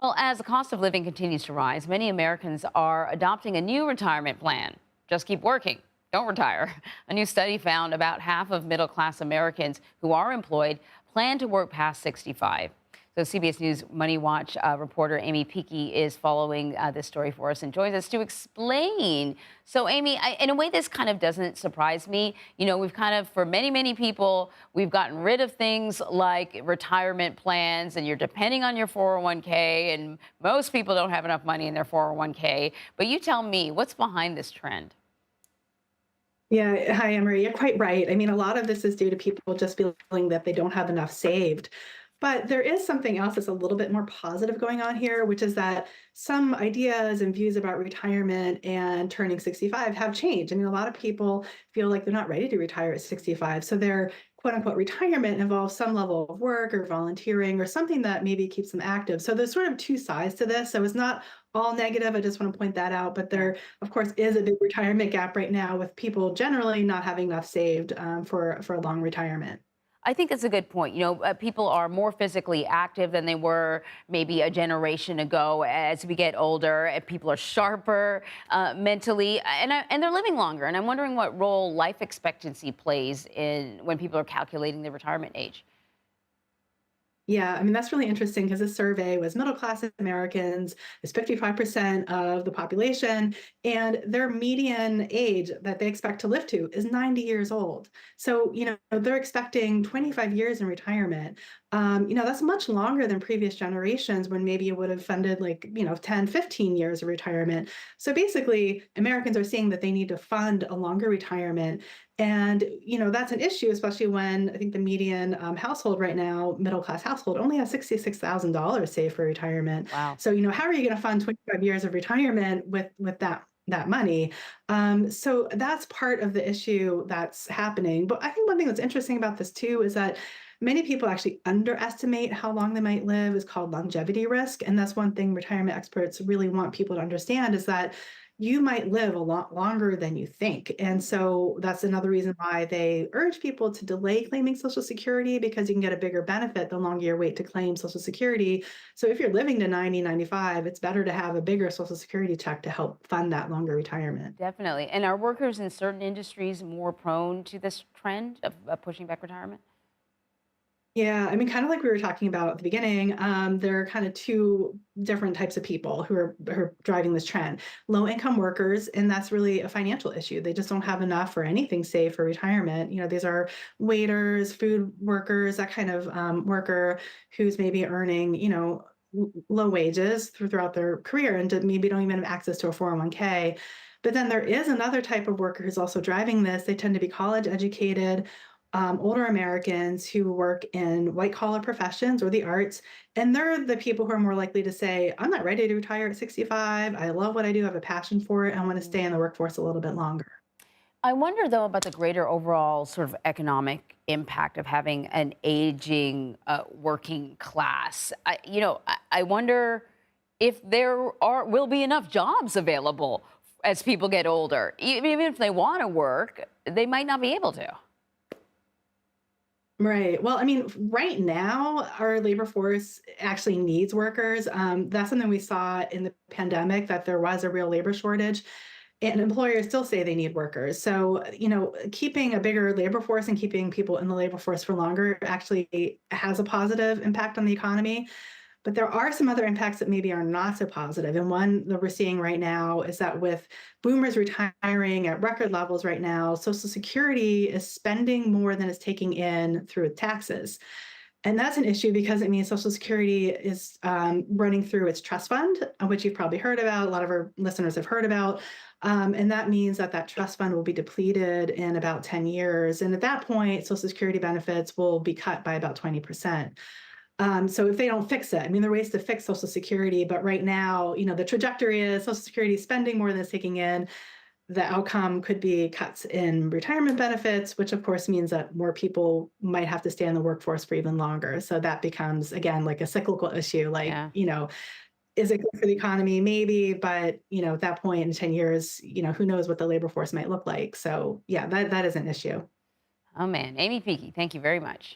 Well, as the cost of living continues to rise, many Americans are adopting a new retirement plan. Just keep working. Don't retire. A new study found about half of middle class Americans who are employed plan to work past 65. So, CBS News MoneyWatch reporter Aimee Picchi is following this story for us and joins us to explain. So, Aimee, in a way, this kind of doesn't surprise me. You know, we've kind of, for many, many people, we've gotten rid of things like retirement plans, and you're depending on your 401k, and most people don't have enough money in their 401k. But you tell me, what's behind this trend? Yeah, hi, Emery. You're quite right. I mean, a lot of this is due to people just feeling that they don't have enough saved. But there is something else that's a little bit more positive going on here, which is that some ideas and views about retirement and turning 65 have changed. I mean, a lot of people feel like they're not ready to retire at 65. So their quote unquote retirement involves some level of work or volunteering or something that maybe keeps them active. So there's sort of two sides to this. So it's not all negative. I just want to point that out. But there, of course, is a big retirement gap right now with people generally not having enough saved for a long retirement. I think that's a good point. You know, people are more physically active than they were maybe a generation ago. As we get older, people are sharper mentally, and they're living longer. And I'm wondering what role life expectancy plays in when people are calculating the retirement age. Yeah, I mean, that's really interesting because this survey was middle class Americans, is 55% of the population, and their median age that they expect to live to is 90 years old. So, they're expecting 25 years in retirement. That's much longer than previous generations when maybe you would have funded like, 10, 15 years of retirement. So basically, Americans are seeing that they need to fund a longer retirement. And, that's an issue, especially when I think the median household right now, middle class household, only has $66,000 saved for retirement. Wow. So, how are you going to fund 25 years of retirement with that money? So that's part of the issue that's happening. But I think one thing that's interesting about this too is that many people actually underestimate how long they might live. Is called longevity risk. And that's one thing retirement experts really want people to understand is that you might live a lot longer than you think. And so that's another reason why they urge people to delay claiming Social Security because you can get a bigger benefit the longer you wait to claim Social Security. So if you're living to 90, 95, it's better to have a bigger Social Security check to help fund that longer retirement. Definitely. And are workers in certain industries more prone to this trend of pushing back retirement? Yeah, I mean, kind of like we were talking about at the beginning, there are kind of two different types of people who are driving this trend. Low income workers, and that's really a financial issue. They just don't have enough or anything saved for retirement. These are waiters, food workers, that kind of worker who's maybe earning, low wages throughout their career and maybe don't even have access to a 401k. But then there is another type of worker who's also driving this. They tend to be college educated, older Americans who work in white collar professions or the arts. And they're the people who are more likely to say, I'm not ready to retire at 65. I love what I do. I have a passion for it. I want to stay in the workforce a little bit longer. I wonder, though, about the greater overall sort of economic impact of having an aging working class. I wonder if there will be enough jobs available as people get older. Even if they want to work, they might not be able to. Right. Well, I mean, right now, our labor force actually needs workers. That's something we saw in the pandemic, that there was a real labor shortage. And employers still say they need workers. So, keeping a bigger labor force and keeping people in the labor force for longer actually has a positive impact on the economy. But there are some other impacts that maybe are not so positive. And one that we're seeing right now is that with boomers retiring at record levels right now, Social Security is spending more than it's taking in through taxes. And that's an issue because it means Social Security is running through its trust fund, which you've probably heard about. A lot of our listeners have heard about. And that means that trust fund will be depleted in about 10 years. And at that point, Social Security benefits will be cut by about 20%. So if they don't fix it, I mean, there are ways to fix Social Security, but right now, the trajectory is Social Security spending more than it's taking in. The outcome could be cuts in retirement benefits, which of course means that more people might have to stay in the workforce for even longer. So that becomes, again, like a cyclical issue. Like, Yeah. is it good for the economy? Maybe, but at that point in 10 years, who knows what the labor force might look like. So yeah, that is an issue. Oh, man. Aimee Picchi, thank you very much.